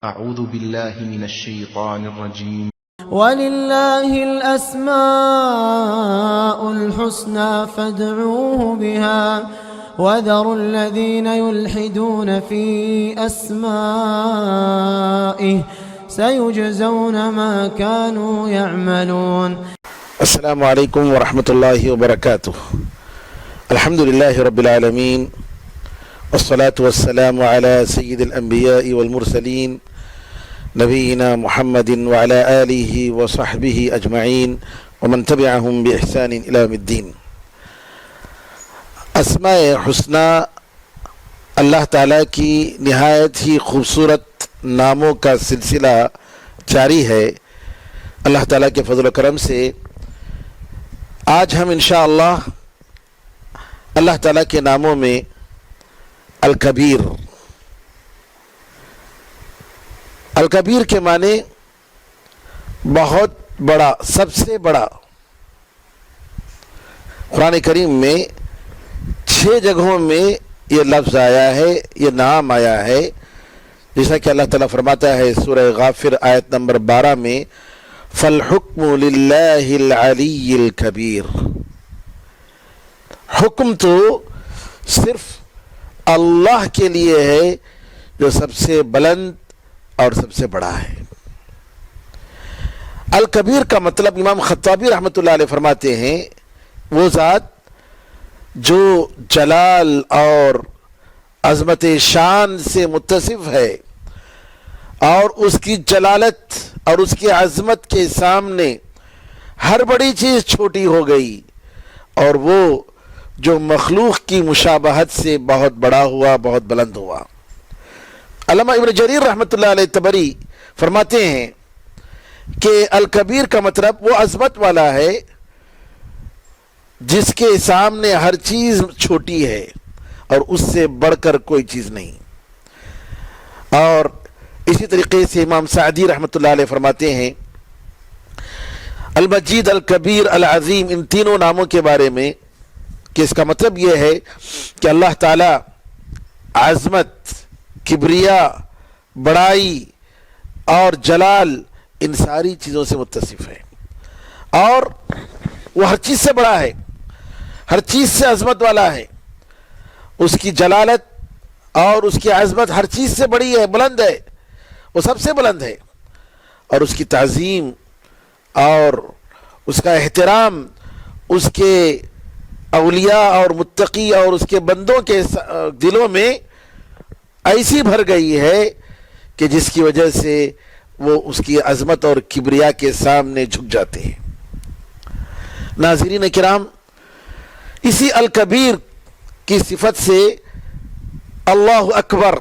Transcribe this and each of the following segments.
أعوذ بالله من الشيطان الرجيم. ولله الأسماء الحسنى فادعوه بها وذروا الذين يلحدون في أسمائه سيجزون ما كانوا يعملون. السلام عليكم ورحمة الله وبركاته. الحمد لله رب العالمين والصلاة والسلام على سيد الأنبياء والمرسلين نبينا محمد وعلى آله وصحبه أجمعين ومن تبعهم بإحسان إلى يوم الدين. اسماء حسنہ اللہ تعالیٰ کی نہایت ہی خوبصورت ناموں کا سلسلہ جاری ہے. اللہ تعالیٰ کے فضل و کرم سے آج ہم انشاءاللہ اللہ تعالیٰ کے ناموں میں الکبیر کے معنی بہت بڑا، سب سے بڑا. قرآن کریم میں 6 جگہوں میں یہ لفظ آیا ہے، یہ نام آیا ہے، جیسا کہ اللہ تعالیٰ فرماتا ہے سورہ غافر آیت نمبر 12 میں فَالْحُكْمُ لِلَّهِ الْعَلِيِّ الْكَبِيرِ. حکم تو صرف اللہ کے لیے ہے جو سب سے بلند اور سب سے بڑا ہے. الکبیر کا مطلب امام خطابی رحمۃ اللہ علیہ فرماتے ہیں وہ ذات جو جلال اور عظمت شان سے متصف ہے اور اس کی جلالت اور اس کی عظمت کے سامنے ہر بڑی چیز چھوٹی ہو گئی اور وہ جو مخلوق کی مشابہت سے بہت بڑا ہوا، بہت بلند ہوا. علامہ ابن جریر رحمۃ اللہ علیہ طبری فرماتے ہیں کہ الکبیر کا مطلب وہ عظمت والا ہے جس کے سامنے ہر چیز چھوٹی ہے اور اس سے بڑھ کر کوئی چیز نہیں. اور اسی طریقے سے امام سعدی رحمۃ اللہ علیہ فرماتے ہیں المجید، الکبیر، العظیم، ان تینوں ناموں کے بارے میں کہ اس کا مطلب یہ ہے کہ اللہ تعالی عظمت، کبریا، بڑائی اور جلال ان ساری چیزوں سے متصف ہے اور وہ ہر چیز سے بڑا ہے، ہر چیز سے عظمت والا ہے. اس کی جلالت اور اس کی عظمت ہر چیز سے بڑی ہے، بلند ہے، وہ سب سے بلند ہے. اور اس کی تعظیم اور اس کا احترام اس کے اولیاء اور متقی اور اس کے بندوں کے دلوں میں ایسی بھر گئی ہے کہ جس کی وجہ سے وہ اس کی عظمت اور کبریا کے سامنے جھک جاتے ہیں. ناظرین کرام، اسی الکبیر کی صفت سے اللہ اکبر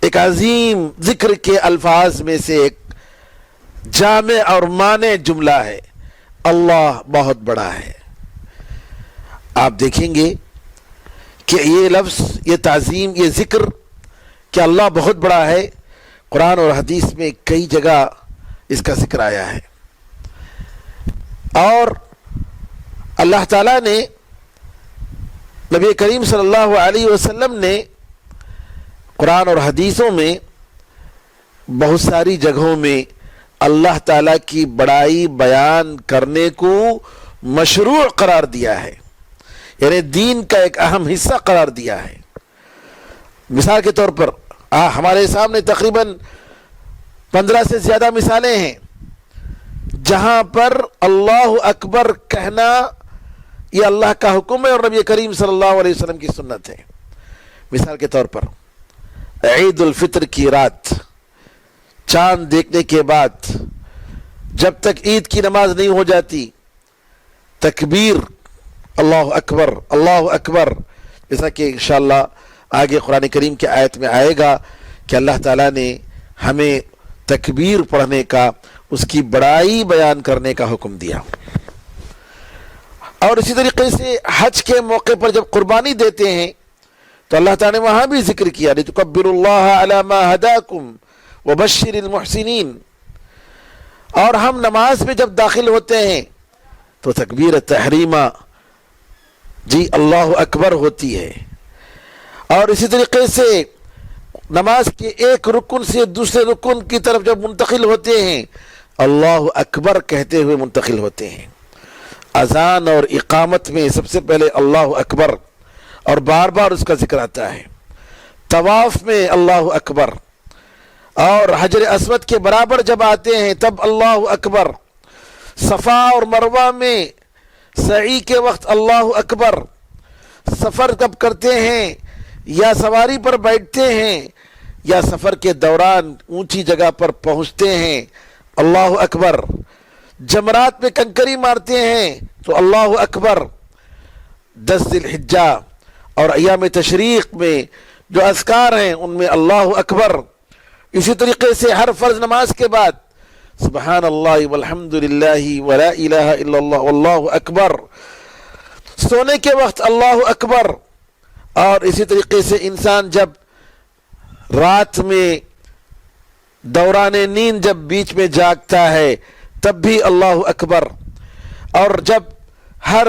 ایک عظیم ذکر کے الفاظ میں سے ایک جامع اور مانع جملہ ہے. اللہ بہت بڑا ہے. آپ دیکھیں گے کہ یہ لفظ، یہ تعظیم، یہ ذکر کہ اللہ بہت بڑا ہے، قرآن اور حدیث میں کئی جگہ اس کا ذکر آیا ہے. اور اللہ تعالیٰ نے نبی کریم صلی اللہ علیہ وسلم نے قرآن اور حدیثوں میں بہت ساری جگہوں میں اللہ تعالیٰ کی بڑائی بیان کرنے کو مشروع قرار دیا ہے، یعنی دین کا ایک اہم حصہ قرار دیا ہے. مثال کے طور پر ہمارے سامنے تقریباً 15 سے زیادہ مثالیں ہیں جہاں پر اللہ اکبر کہنا یہ اللہ کا حکم ہے اور نبی کریم صلی اللہ علیہ وسلم کی سنت ہے. مثال کے طور پر عید الفطر کی رات چاند دیکھنے کے بعد جب تک عید کی نماز نہیں ہو جاتی تکبیر اللہ اکبر، اللہ اکبر، جیسا کہ انشاءاللہ آگے قرآن کریم کی آیت میں آئے گا کہ اللہ تعالیٰ نے ہمیں تکبیر پڑھنے کا، اس کی بڑائی بیان کرنے کا حکم دیا. اور اسی طریقے سے حج کے موقع پر جب قربانی دیتے ہیں تو اللہ تعالیٰ نے وہاں بھی ذکر کیا لِتُكَبِّرُوا اللَّهَ عَلَى مَا هَدَاكُمْ وَبَشِّرِ الْمُحْسِنِينَ. اور ہم نماز میں جب داخل ہوتے ہیں تو تکبیر تحریمہ جی اللہ اکبر ہوتی ہے. اور اسی طریقے سے نماز کے ایک رکن سے دوسرے رکن کی طرف جب منتقل ہوتے ہیں اللہ اکبر کہتے ہوئے منتقل ہوتے ہیں. اذان اور اقامت میں سب سے پہلے اللہ اکبر اور بار بار اس کا ذکر آتا ہے. طواف میں اللہ اکبر اور حجر اسود کے برابر جب آتے ہیں تب اللہ اکبر. صفا اور مروہ میں سعی کے وقت اللہ اکبر. سفر کب کرتے ہیں یا سواری پر بیٹھتے ہیں یا سفر کے دوران اونچی جگہ پر پہنچتے ہیں اللہ اکبر. جمرات میں کنکری مارتے ہیں تو اللہ اکبر. 10 ذی الحجہ اور ایام تشریق میں جو اذکار ہیں ان میں اللہ اکبر. اسی طریقے سے ہر فرض نماز کے بعد سبحان اللہ والحمد للہ ولا الہ الا اللہ واللہ اکبر. سونے کے وقت اللہ اکبر. اور اسی طریقے سے انسان جب رات میں دوران نیند جب بیچ میں جاگتا ہے تب بھی اللہ اکبر. اور جب ہر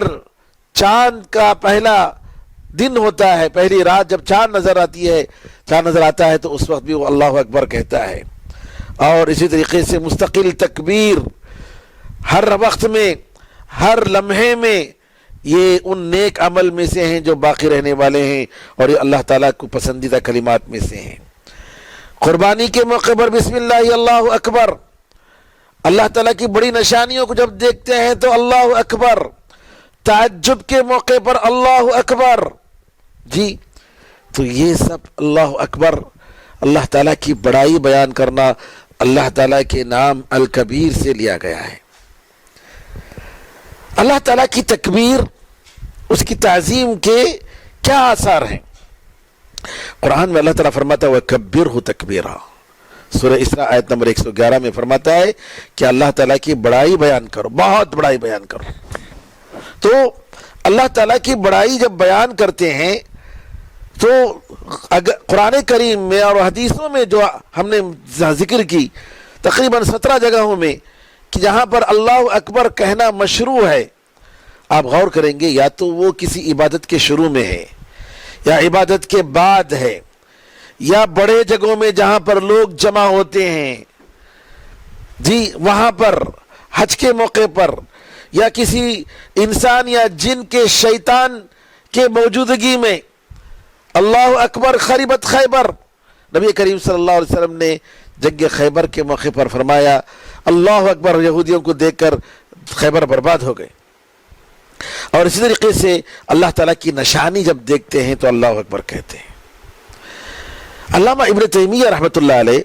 چاند کا پہلا دن ہوتا ہے، پہلی رات جب چاند نظر آتا ہے تو اس وقت بھی وہ اللہ اکبر کہتا ہے. اور اسی طریقے سے مستقل تکبیر ہر وقت میں، ہر لمحے میں. یہ ان نیک عمل میں سے ہیں جو باقی رہنے والے ہیں اور یہ اللہ تعالیٰ کو پسندیدہ کلمات میں سے ہیں. قربانی کے موقع پر بسم اللہ اللہ اکبر. اللہ تعالیٰ کی بڑی نشانیوں کو جب دیکھتے ہیں تو اللہ اکبر. تعجب کے موقع پر اللہ اکبر. جی تو یہ سب اللہ اکبر، اللہ تعالیٰ کی بڑائی بیان کرنا اللہ تعالیٰ کے نام الکبیر سے لیا گیا ہے. اللہ تعالیٰ کی تکبیر، اس کی تعظیم کے کیا آثار ہیں؟ قرآن میں اللہ تعالیٰ فرماتا ہے وَكَبِّرْهُ تَكْبِيرًا. سورہ اسراء آیت نمبر 111 میں فرماتا ہے کہ اللہ تعالیٰ کی بڑائی بیان کرو، بہت بڑائی بیان کرو. تو اللہ تعالیٰ کی بڑائی جب بیان کرتے ہیں تو قرآن کریم میں اور حدیثوں میں جو ہم نے ذکر کی تقریباً 17 جگہوں میں کہ جہاں پر اللہ اکبر کہنا مشروع ہے، آپ غور کریں گے یا تو وہ کسی عبادت کے شروع میں ہے یا عبادت کے بعد ہے یا بڑے جگہوں میں جہاں پر لوگ جمع ہوتے ہیں، جی وہاں پر حج کے موقع پر، یا کسی انسان یا جن کے شیطان کے موجودگی میں. اللہ اکبر خریبت خیبر. نبی کریم صلی اللہ علیہ وسلم نے جنگ خیبر کے موقع پر فرمایا اللہ اکبر، یہودیوں کو دیکھ کر خیبر برباد ہو گئے. اور اسی طریقے سے اللہ تعالیٰ کی نشانی جب دیکھتے ہیں تو اللہ اکبر کہتے ہیں. علامہ ابن تیمیہ رحمۃ اللہ علیہ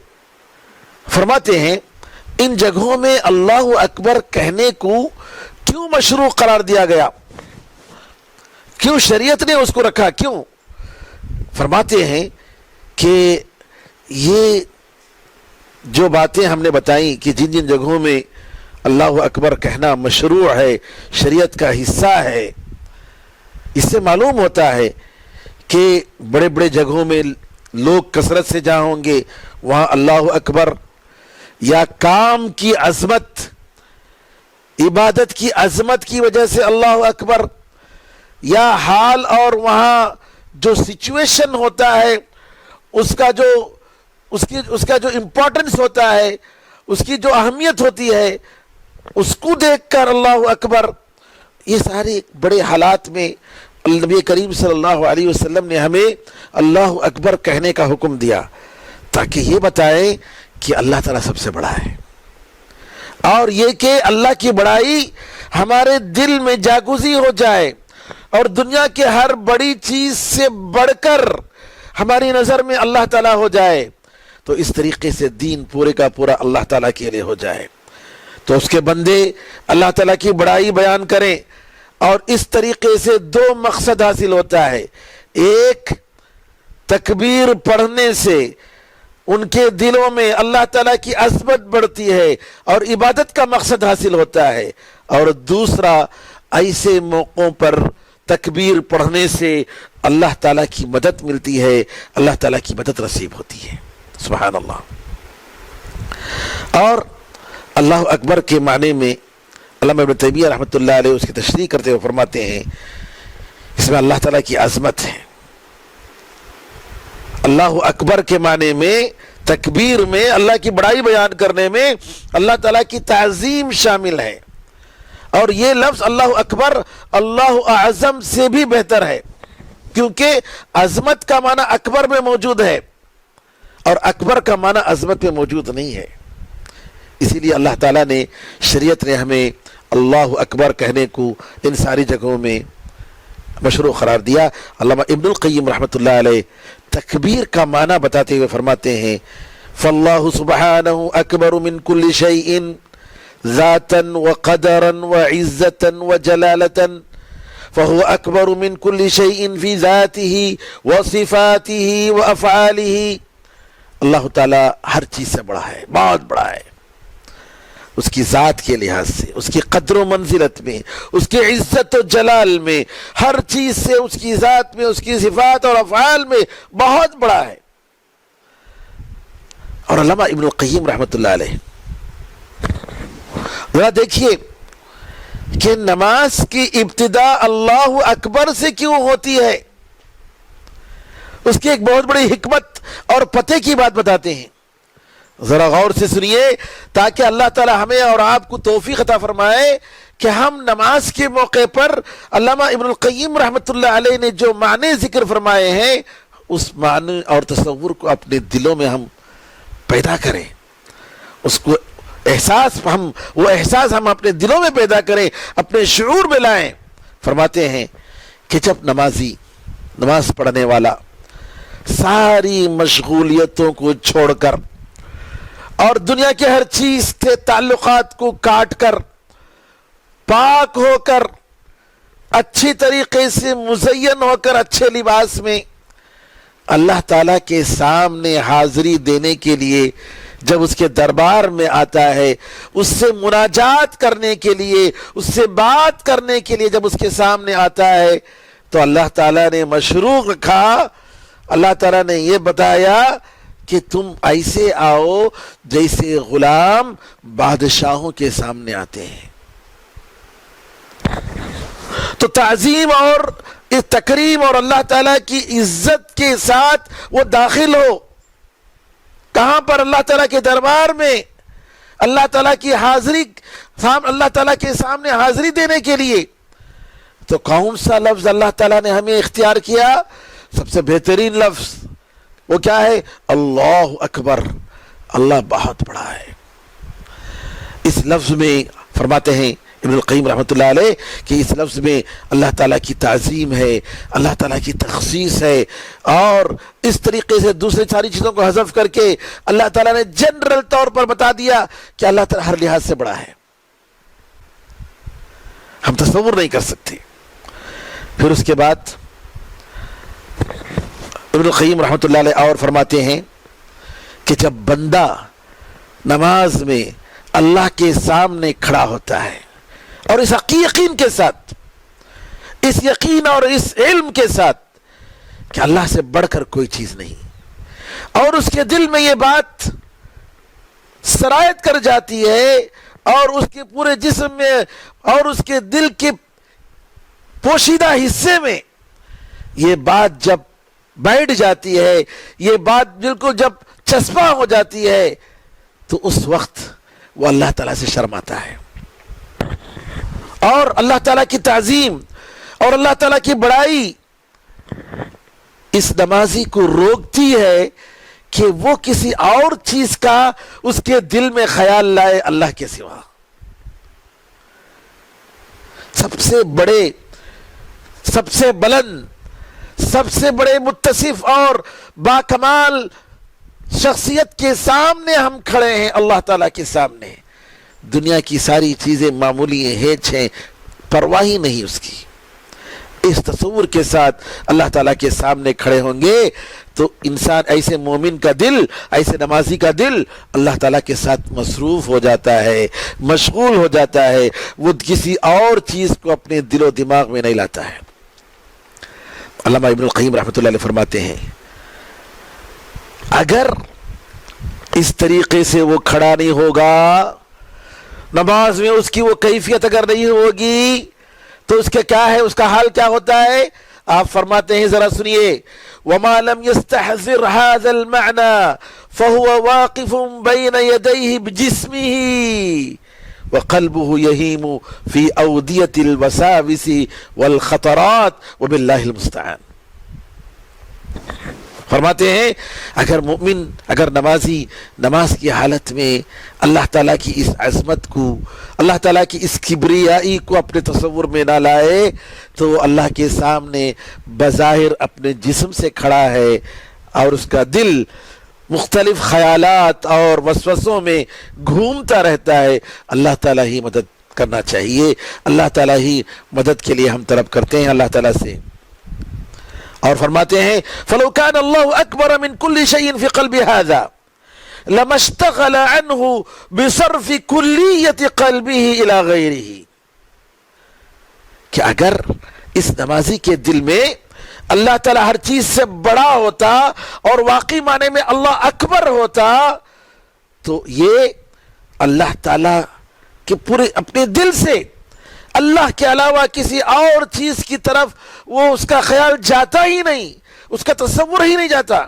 فرماتے ہیں ان جگہوں میں اللہ اکبر کہنے کو کیوں مشروع قرار دیا گیا، کیوں شریعت نے اس کو رکھا، کیوں؟ فرماتے ہیں کہ یہ جو باتیں ہم نے بتائیں کہ جن جن جگہوں میں اللہ اکبر کہنا مشروع ہے، شریعت کا حصہ ہے، اس سے معلوم ہوتا ہے کہ بڑے بڑے جگہوں میں لوگ کثرت سے جہاں ہوں گے وہاں اللہ اکبر، یا کام کی عظمت، عبادت کی عظمت کی وجہ سے اللہ اکبر، یا حال اور وہاں جو سچویشن ہوتا ہے اس کا جو امپورٹنس ہوتا ہے، اس کی جو اہمیت ہوتی ہے، اس کو دیکھ کر اللہ اکبر. یہ سارے بڑے حالات میں نبی کریم صلی اللہ علیہ وسلم نے ہمیں اللہ اکبر کہنے کا حکم دیا تاکہ یہ بتائیں کہ اللہ تعالیٰ سب سے بڑا ہے، اور یہ کہ اللہ کی بڑائی ہمارے دل میں جاگزی ہو جائے اور دنیا کے ہر بڑی چیز سے بڑھ کر ہماری نظر میں اللہ تعالیٰ ہو جائے. تو اس طریقے سے دین پورے کا پورا اللہ تعالیٰ کے لیے ہو جائے تو اس کے بندے اللہ تعالیٰ کی بڑائی بیان کریں. اور اس طریقے سے 2 مقصد حاصل ہوتا ہے. ایک، تکبیر پڑھنے سے ان کے دلوں میں اللہ تعالیٰ کی عظمت بڑھتی ہے اور عبادت کا مقصد حاصل ہوتا ہے. اور دوسرا، ایسے موقعوں پر تکبیر پڑھنے سے اللہ تعالیٰ کی مدد ملتی ہے، اللہ تعالیٰ کی مدد نصیب ہوتی ہے. سبحان اللہ. اور اللہ اکبر کے معنی میں علامہ ابن تیمیہ رحمۃ اللہ علیہ اس کی تشریح کرتے ہوئے فرماتے ہیں اس میں اللہ تعالیٰ کی عظمت ہے اللہ اکبر کے معنی میں، تکبیر میں، اللہ کی بڑائی بیان کرنے میں اللہ تعالیٰ کی تعظیم شامل ہے. اور یہ لفظ اللہ اکبر اللہ اعظم سے بھی بہتر ہے، کیونکہ عظمت کا معنی اکبر میں موجود ہے اور اکبر کا معنی عظمت میں موجود نہیں ہے. اسی لیے اللہ تعالیٰ نے، شریعت نے ہمیں اللہ اکبر کہنے کو ان ساری جگہوں میں مشروع قرار دیا. علامہ ابن القیم رحمۃ اللہ علیہ تکبیر کا معنی بتاتے ہوئے فرماتے ہیں فَاللَّهُ سُبْحَانَهُ أَكْبَرُ مِنْ كُلِّ شَيْءٍ ذَاتًا وَقَدَرًا وَعِزَّةً وَجَلَالَةً فَهُوَ أَكْبَرُ مِنْ كُلِّ شَيْءٍ فِي ذَاتِهِ وَصِفَاتِهِ وَأَفْعَالِهِ. اللہ تعالیٰ ہر چیز سے بڑا ہے، بہت بڑا ہے، اس کی ذات کے لحاظ سے، اس کی قدر و منزلت میں، اس کی عزت و جلال میں، ہر چیز سے، اس کی ذات میں، اس کی صفات اور افعال میں بہت بڑا ہے. اور علامہ ابن القیم رحمۃ اللہ علیہ ذرا دیکھیے کہ نماز کی ابتدا اللہ اکبر سے کیوں ہوتی ہے. اس کی ایک بہت بڑی حکمت اور پتے کی بات بتاتے ہیں، ذرا غور سے سنیے تاکہ اللہ تعالی ہمیں اور آپ کو توفیق عطا فرمائے کہ ہم نماز کے موقع پر علامہ ابن القیم رحمۃ اللہ علیہ نے جو معنی ذکر فرمائے ہیں اس معنی اور تصور کو اپنے دلوں میں ہم پیدا کریں، اس کو وہ احساس ہم اپنے دلوں میں پیدا کریں، اپنے شعور میں لائیں. فرماتے ہیں کہ جب نماز پڑھنے والا ساری مشغولیتوں کو چھوڑ کر اور دنیا کے ہر چیز کے تعلقات کو کاٹ کر، پاک ہو کر، اچھی طریقے سے مزین ہو کر، اچھے لباس میں اللہ تعالیٰ کے سامنے حاضری دینے کے لیے جب اس کے دربار میں آتا ہے، اس سے مناجات کرنے کے لیے، اس سے بات کرنے کے لیے جب اس کے سامنے آتا ہے تو اللہ تعالیٰ نے مشروع رکھا، اللہ تعالیٰ نے یہ بتایا کہ تم ایسے آؤ جیسے غلام بادشاہوں کے سامنے آتے ہیں. تو تعظیم اور تکریم اور اللہ تعالیٰ کی عزت کے ساتھ وہ داخل ہو کہاں پر؟ اللہ تعالیٰ کے دربار میں، اللہ تعالیٰ کی حاضری، اللہ تعالیٰ کے سامنے حاضری دینے کے لیے. تو کون سا لفظ اللہ تعالیٰ نے ہمیں اختیار کیا؟ سب سے بہترین لفظ وہ کیا ہے؟ اللہ اکبر. اللہ بہت بڑا ہے. اس لفظ میں فرماتے ہیں ابن القیم رحمۃ اللہ علیہ کہ اس لفظ میں اللہ تعالیٰ کی تعظیم ہے، اللہ تعالیٰ کی تخصیص ہے، اور اس طریقے سے دوسری ساری چیزوں کو حذف کر کے اللہ تعالیٰ نے جنرل طور پر بتا دیا کہ اللہ تعالیٰ ہر لحاظ سے بڑا ہے. ہم تصور نہیں کر سکتے. پھر اس کے بعد ابن القیم رحمۃ اللہ علیہ اور فرماتے ہیں کہ جب بندہ نماز میں اللہ کے سامنے کھڑا ہوتا ہے اور اس یقین کے ساتھ، اس یقین اور اس علم کے ساتھ کہ اللہ سے بڑھ کر کوئی چیز نہیں، اور اس کے دل میں یہ بات سرایت کر جاتی ہے اور اس کے پورے جسم میں اور اس کے دل کے پوشیدہ حصے میں یہ بات جب بیٹھ جاتی ہے، یہ بات بالکل جب چسپاں ہو جاتی ہے، تو اس وقت وہ اللہ تعالیٰ سے شرماتا ہے اور اللہ تعالیٰ کی تعظیم اور اللہ تعالیٰ کی بڑائی اس نمازی کو روکتی ہے کہ وہ کسی اور چیز کا اس کے دل میں خیال لائے اللہ کے سوا. سب سے بڑے، سب سے بلند، سب سے بڑے متصف اور باکمال شخصیت کے سامنے ہم کھڑے ہیں، اللہ تعالیٰ کے سامنے. دنیا کی ساری چیزیں معمولی ہیچ ہیں، پرواہ ہی نہیں اس کی. اس تصور کے ساتھ اللہ تعالیٰ کے سامنے کھڑے ہوں گے تو انسان، ایسے مومن کا دل، ایسے نمازی کا دل اللہ تعالیٰ کے ساتھ مصروف ہو جاتا ہے، مشغول ہو جاتا ہے، وہ کسی اور چیز کو اپنے دل و دماغ میں نہیں لاتا ہے. علامہ ابن القیم رحمۃ اللہ علیہ فرماتے ہیں اگر اس طریقے سے وہ کھڑا نہیں ہوگا، نماز میں اس کی وہ کیفیت اگر نہیں ہوگی تو اس کا کیا ہے، اس کا حال کیا ہوتا ہے؟ آپ فرماتے ہیں ذرا سنیے وما لم يستحضر هذا المعنى فهو واقف بين يديه بجسمه وقلبه يهيم في أودية الوساوس والخطرات وبالله المستعان. فرماتے ہیں اگر مومن، اگر نمازی نماز کی حالت میں اللہ تعالیٰ کی اس عظمت کو، اللہ تعالیٰ کی اس کبریائی کو اپنے تصور میں نہ لائے تو اللہ کے سامنے بظاہر اپنے جسم سے کھڑا ہے اور اس کا دل مختلف خیالات اور وسوسوں میں گھومتا رہتا ہے. اللہ تعالیٰ ہی مدد کرنا چاہیے، اللہ تعالیٰ ہی مدد کے لیے ہم طلب کرتے ہیں اللہ تعالیٰ سے. اور فرماتے ہیں فَلَوْ كَانَ اللَّهُ أَكْبَرَ مِنْ كُلِّ شَيْءٍ فِي قَلْبِ هَذَا لَمَا اشْتَغَلَ عَنْهُ بِصَرْفِ كُلِّيَّةِ قَلْبِهِ إِلَى غَيْرِهِ، کہ اگر اس نمازی کے دل میں اللہ تعالیٰ ہر چیز سے بڑا ہوتا اور واقعی معنی میں اللہ اکبر ہوتا تو یہ اللہ تعالیٰ کے پورے اپنے دل سے اللہ کے علاوہ کسی اور چیز کی طرف وہ اس کا خیال جاتا ہی نہیں، اس کا تصور ہی نہیں جاتا.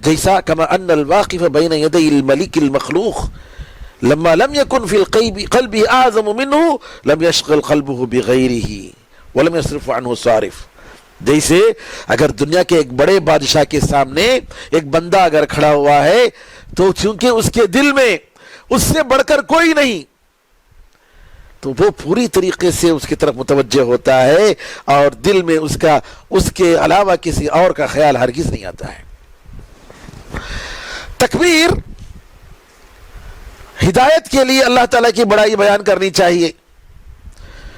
جیسا کما ان الواقف بین یدی الملک المخلوق لما لم يكن في القلب اعظم منه لم يشغل قلبه بغيره ولم يصرف عنه صارف. جیسے اگر دنیا کے ایک بڑے بادشاہ کے سامنے ایک بندہ اگر کھڑا ہوا ہے تو چونکہ اس کے دل میں اس سے بڑھ کر کوئی نہیں تو وہ پوری طریقے سے اس کی طرف متوجہ ہوتا ہے اور دل میں اس کے علاوہ کسی اور کا خیال ہرگز نہیں آتا ہے. تکبیر ہدایت کے لیے اللہ تعالیٰ کی بڑائی بیان کرنی چاہیے.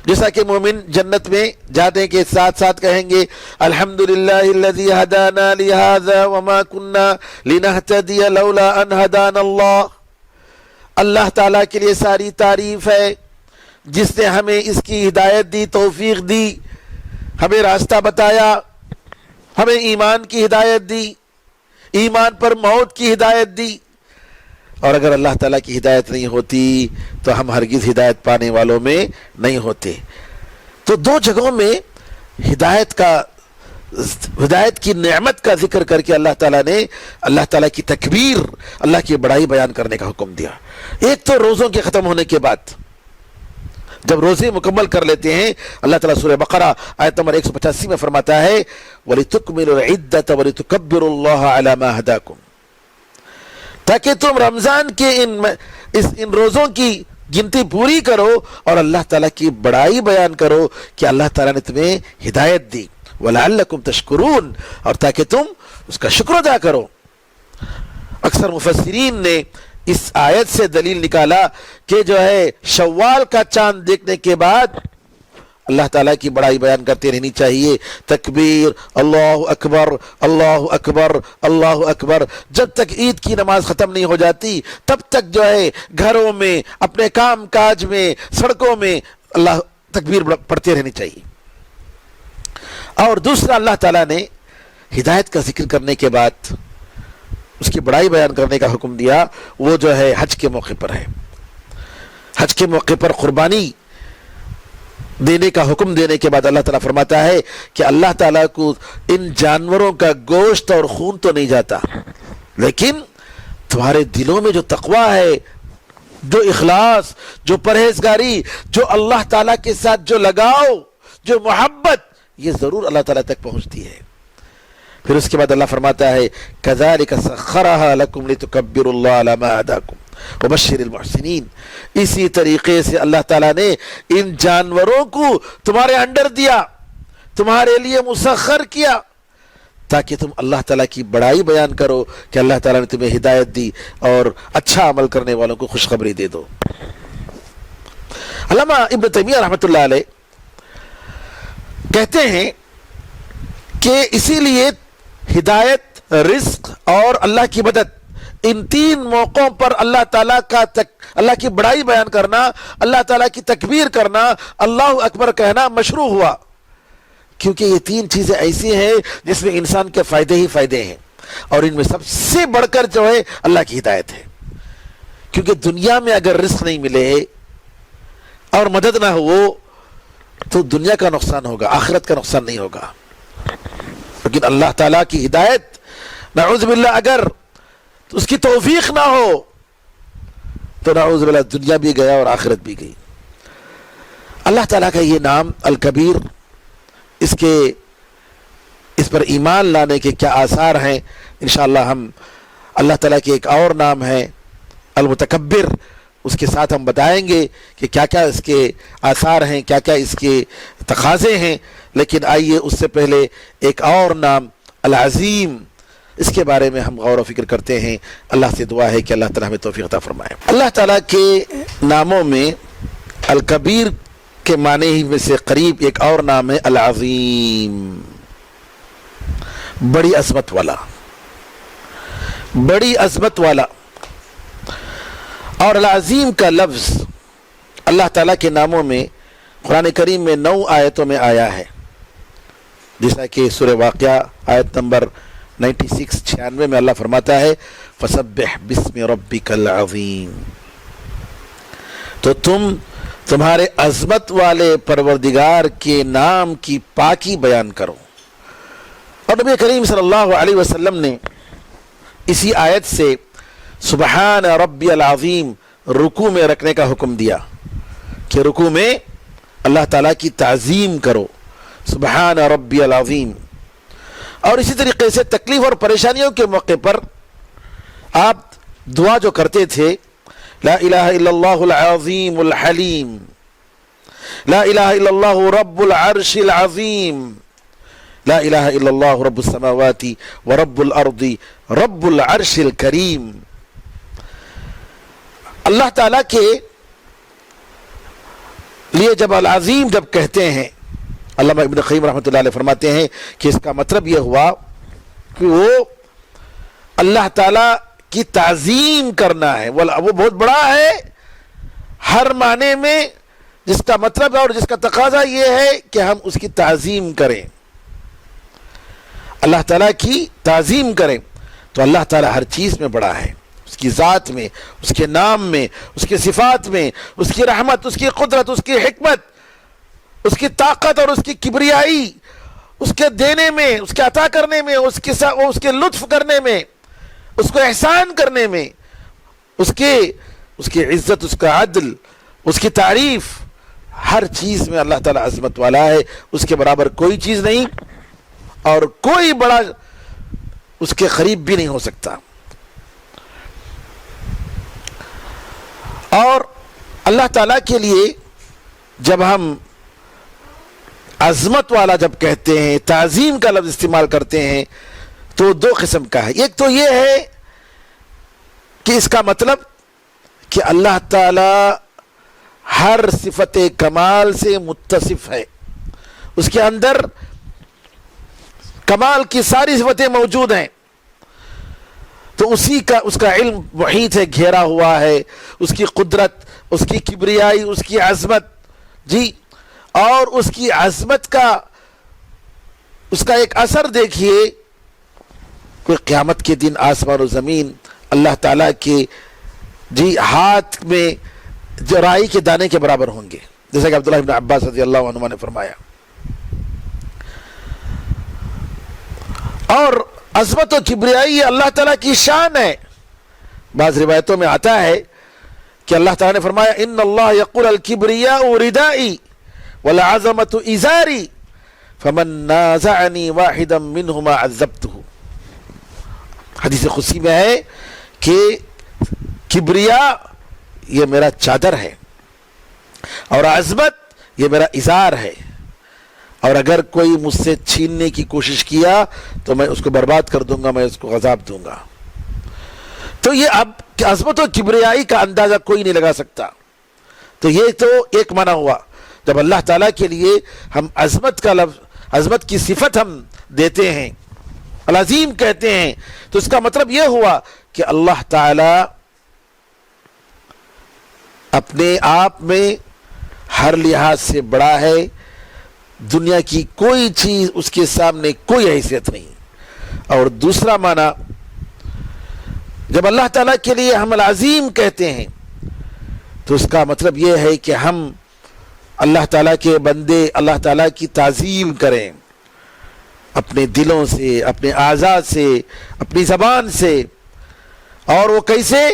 جیسا کہ مومن جنت میں جانے کے ساتھ ساتھ کہیں گے الحمدللہ الذی ہدانا لہذا وما کننا لنہتدی لولا ان ہدانا اللہ. اللہ تعالیٰ کے لیے ساری تعریف ہے جس نے ہمیں اس کی ہدایت دی، توفیق دی، ہمیں راستہ بتایا، ہمیں ایمان کی ہدایت دی، ایمان پر موت کی ہدایت دی. اور اگر اللہ تعالیٰ کی ہدایت نہیں ہوتی تو ہم ہرگز ہدایت پانے والوں میں نہیں ہوتے. تو دو جگہوں میں ہدایت کی نعمت کا ذکر کر کے اللہ تعالیٰ نے اللہ تعالیٰ کی تکبیر، اللہ کی بڑائی بیان کرنے کا حکم دیا. ایک تو روزوں کے ختم ہونے کے بعد جب روزے مکمل کر لیتے ہیں اللہ تعالیٰ سورہ بقرہ آیت نمبر 185 میں فرماتا ہے وَلِتُكْمِلُوا الْعِدَّةَ وَلِتُكَبِّرُوا اللَّهَ عَلَى مَا هَدَاكُمْ، تاکہ تم رمضان کے ان روزوں کی گنتی پوری کرو اور اللہ تعالیٰ کی بڑائی بیان کرو کہ اللہ تعالیٰ نے تمہیں ہدایت دی. وَلَعَلَّكُمْ تَشْكُرُونَ، اور تاکہ تم اس کا شکر ادا کرو. اکثر مفسرین نے اس آیت سے دلیل نکالا کہ جو ہے شوال کا چاند دیکھنے کے بعد اللہ تعالیٰ کی بڑائی بیان کرتے رہنی چاہیے. تکبیر، اللہ اکبر اللہ اکبر اللہ اکبر، جب تک عید کی نماز ختم نہیں ہو جاتی تب تک جو ہے گھروں میں، اپنے کام کاج میں، سڑکوں میں اللہ تکبیر پڑھتے رہنی چاہیے. اور دوسرا اللہ تعالیٰ نے ہدایت کا ذکر کرنے کے بعد اس کی بڑائی بیان کرنے کا حکم دیا، وہ جو ہے حج کے موقع پر ہے. حج کے موقع پر قربانی دینے کا حکم دینے کے بعد اللہ تعالیٰ فرماتا ہے کہ اللہ تعالیٰ کو ان جانوروں کا گوشت اور خون تو نہیں جاتا، لیکن تمہارے دلوں میں جو تقویٰ ہے، جو اخلاص، جو پرہیزگاری، جو اللہ تعالیٰ کے ساتھ جو لگاؤ، جو محبت، یہ ضرور اللہ تعالیٰ تک پہنچتی ہے. پھر اس کے بعد اللہ فرماتا ہے كَذَلِكَ سَخَّرَهَا لَكُمْ لِتُكَبِّرُوا اللَّهَ عَلَى مَا هَدَاكُمْ وَبَشِّرِ الْمُحْسِنِينَ. اسی طریقے سے اللہ تعالیٰ نے ان جانوروں کو تمہارے انڈر دیا، تمہارے لیے مسخر کیا تاکہ تم اللہ تعالیٰ کی بڑائی بیان کرو کہ اللہ تعالیٰ نے تمہیں ہدایت دی اور اچھا عمل کرنے والوں کو خوشخبری دے دو. علامہ ابن تیمیہ رحمۃ اللہ علیہ کہتے ہیں کہ اسی لیے ہدایت، رزق اور اللہ کی مدد، ان تین موقعوں پر اللہ تعالیٰ اللہ کی بڑائی بیان کرنا، اللہ تعالیٰ کی تکبیر کرنا، اللہ اکبر کہنا مشروع ہوا، کیونکہ یہ تین چیزیں ایسی ہیں جس میں انسان کے فائدے ہی فائدے ہیں، اور ان میں سب سے بڑھ کر جو ہے اللہ کی ہدایت ہے. کیونکہ دنیا میں اگر رزق نہیں ملے اور مدد نہ ہو تو دنیا کا نقصان ہوگا، آخرت کا نقصان نہیں ہوگا. لیکن اللہ تعالیٰ کی ہدایت نعوذ باللہ اگر اس کی توفیق نہ ہو تو نعوذ باللہ دنیا بھی گیا اور آخرت بھی گئی۔ اللہ تعالیٰ کا یہ نام الکبیر، اس پر ایمان لانے کے کیا آثار ہیں، انشاءاللہ ہم اللہ تعالیٰ کے ایک اور نام ہے المتکبر، اس کے ساتھ ہم بتائیں گے کہ کیا کیا اس کے آثار ہیں، کیا کیا اس کے تقاضے ہیں۔ لیکن آئیے اس سے پہلے ایک اور نام العظیم، اس کے بارے میں ہم غور و فکر کرتے ہیں۔ اللہ سے دعا ہے کہ اللہ تعالیٰ ہمیں توفیق عطا فرمائے۔ اللہ تعالیٰ کے ناموں میں الکبیر کے معنی ہی میں سے قریب ایک اور نام ہے العظیم، بڑی عظمت والا، بڑی عظمت والا۔ اور العظیم کا لفظ اللہ تعالیٰ کے ناموں میں قرآن کریم میں 9 آیتوں میں آیا ہے، جیسا کہ سورہ واقعہ آیت نمبر 96 میں اللہ فرماتا ہے فسبح بسم ربک العظیم، تو تمہارے عظمت والے پروردگار کے نام کی پاکی بیان کرو۔ اور نبی کریم صلی اللہ علیہ وسلم نے اسی آیت سے سبحان ربی العظیم رکوع میں رکھنے کا حکم دیا کہ رکوع میں اللہ تعالیٰ کی تعظیم کرو، سبحان ربی العظیم۔ اور اسی طریقے سے تکلیف اور پریشانیوں کے موقع پر آپ دعا جو کرتے تھے، لا الہ الا اللہ العظیم الحلیم، لا الہ الا اللہ رب العرش العظیم، لا الہ الا اللہ رب السماوات ورب الارض رب العرش الکریم۔ اللہ تعالیٰ کے لیے جب العظیم جب کہتے ہیں، علامہ ابن قیم رحمۃ اللہ علیہ فرماتے ہیں کہ اس کا مطلب یہ ہوا کہ وہ اللہ تعالیٰ کی تعظیم کرنا ہے، وہ بہت بڑا ہے ہر معنی میں، جس کا مطلب اور جس کا تقاضا یہ ہے کہ ہم اس کی تعظیم کریں، اللہ تعالیٰ کی تعظیم کریں۔ تو اللہ تعالیٰ ہر چیز میں بڑا ہے، اس کی ذات میں، اس کے نام میں، اس کی صفات میں، اس کی رحمت، اس کی قدرت، اس کی حکمت، اس کی طاقت اور اس کی کبریائی، اس کے دینے میں، اس کے عطا کرنے میں، اس کے لطف کرنے میں، اس کو احسان کرنے میں، اس کی عزت، اس کا عدل، اس کی تعریف، ہر چیز میں اللہ تعالیٰ عظمت والا ہے، اس کے برابر کوئی چیز نہیں اور کوئی بڑا اس کے قریب بھی نہیں ہو سکتا۔ اور اللہ تعالیٰ کے لیے جب ہم عظمت والا جب کہتے ہیں، تعظیم کا لفظ استعمال کرتے ہیں، تو 2 قسم کا ہے۔ ایک تو یہ ہے کہ اس کا مطلب کہ اللہ تعالیٰ ہر صفت کمال سے متصف ہے، اس کے اندر کمال کی ساری صفتیں موجود ہیں، تو اس کا علم محیط ہے، گھیرا ہوا ہے، اس کی قدرت، اس کی کبریائی، اس کی عظمت، جی، اور اس کی عظمت کا اس کا ایک اثر دیکھیے، کوئی قیامت کے دن آسمان و زمین اللہ تعالیٰ کے جی ہاتھ میں جو رائی کے دانے کے برابر ہوں گے، جیسا کہ عبداللہ بن عباس رضی اللہ عنہ نے فرمایا۔ اور عظمت و کبریائی یہ اللہ تعالیٰ کی شان ہے۔ بعض روایتوں میں آتا ہے کہ اللہ تعالیٰ نے فرمایا ان اللہ یقول الکبریاء ردائی والعظمت ازاری فمن نازعنی واحدا منہما عذبتہ۔ حدیث قدسی میں ہے کہ کبریا یہ میرا چادر ہے اور عظمت یہ میرا ازار ہے، اور اگر کوئی مجھ سے چھیننے کی کوشش کیا تو میں اس کو برباد کر دوں گا، میں اس کو عذاب دوں گا۔ تو یہ اب عظمت و کبریائی کا اندازہ کوئی نہیں لگا سکتا۔ تو یہ تو ایک معنی ہوا، جب اللہ تعالیٰ کے لیے ہم عظمت کا لفظ، عظمت کی صفت ہم دیتے ہیں، العظیم کہتے ہیں، تو اس کا مطلب یہ ہوا کہ اللہ تعالیٰ اپنے آپ میں ہر لحاظ سے بڑا ہے، دنیا کی کوئی چیز اس کے سامنے کوئی حیثیت نہیں۔ اور دوسرا معنی، جب اللہ تعالیٰ کے لیے ہم العظیم کہتے ہیں تو اس کا مطلب یہ ہے کہ ہم اللہ تعالیٰ کے بندے اللہ تعالیٰ کی تعظیم کریں، اپنے دلوں سے، اپنے اعضاء سے، اپنی زبان سے. اور وہ کیسے؟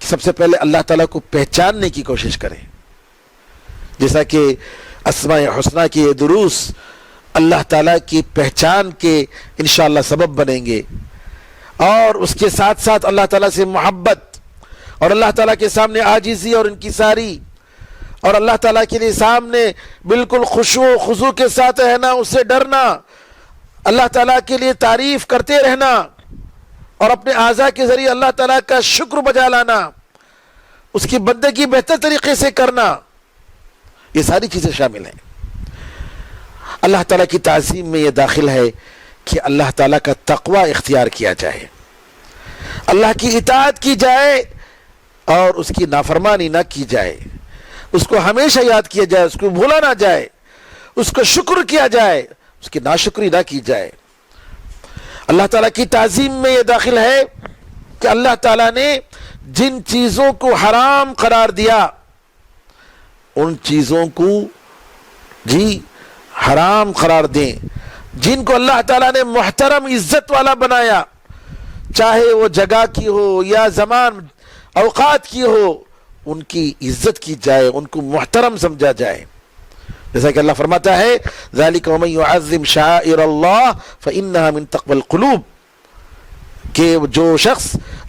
کہ سب سے پہلے اللہ تعالیٰ کو پہچاننے کی کوشش کریں، جیسا کہ اسماء حسنہ کے یہ دروس اللہ تعالیٰ کی پہچان کے انشاءاللہ سبب بنیں گے. اور اس کے ساتھ ساتھ اللہ تعالیٰ سے محبت، اور اللہ تعالیٰ کے سامنے عاجزی اور انکساری، اور اللہ تعالیٰ کے لیے سامنے بالکل خشوع و خضوع کے ساتھ رہنا، اس سے ڈرنا، اللہ تعالیٰ کے لیے تعریف کرتے رہنا، اور اپنے اعضاء کے ذریعے اللہ تعالیٰ کا شکر بجا لانا، اس کی بندگی بہتر طریقے سے کرنا، یہ ساری چیزیں شامل ہیں. اللہ تعالیٰ کی تعظیم میں یہ داخل ہے کہ اللہ تعالیٰ کا تقوی اختیار کیا جائے، اللہ کی اطاعت کی جائے اور اس کی نافرمانی نہ کی جائے، اس کو ہمیشہ یاد کیا جائے، اس کو بھولا نہ جائے، اس کو شکر کیا جائے، اس کی ناشکری نہ کی جائے. اللہ تعالیٰ کی تعظیم میں یہ داخل ہے کہ اللہ تعالیٰ نے جن چیزوں کو حرام قرار دیا ان چیزوں کو حرام قرار دیں. جن کو اللہ تعالیٰ نے محترم عزت والا بنایا، چاہے وہ جگہ کی ہو یا زمان اوقات کی ہو، ان کی عزت کی جائے، ان کو محترم سمجھا جائے. جیسا کہ اللہ فرماتا ہے ذَلِكَ وَمَن يُعَظِّمْ شَعَائِرَ اللَّهِ فَإِنَّهَا مِن تَقْوَى الْقُلُوبِ، کہ جو شخص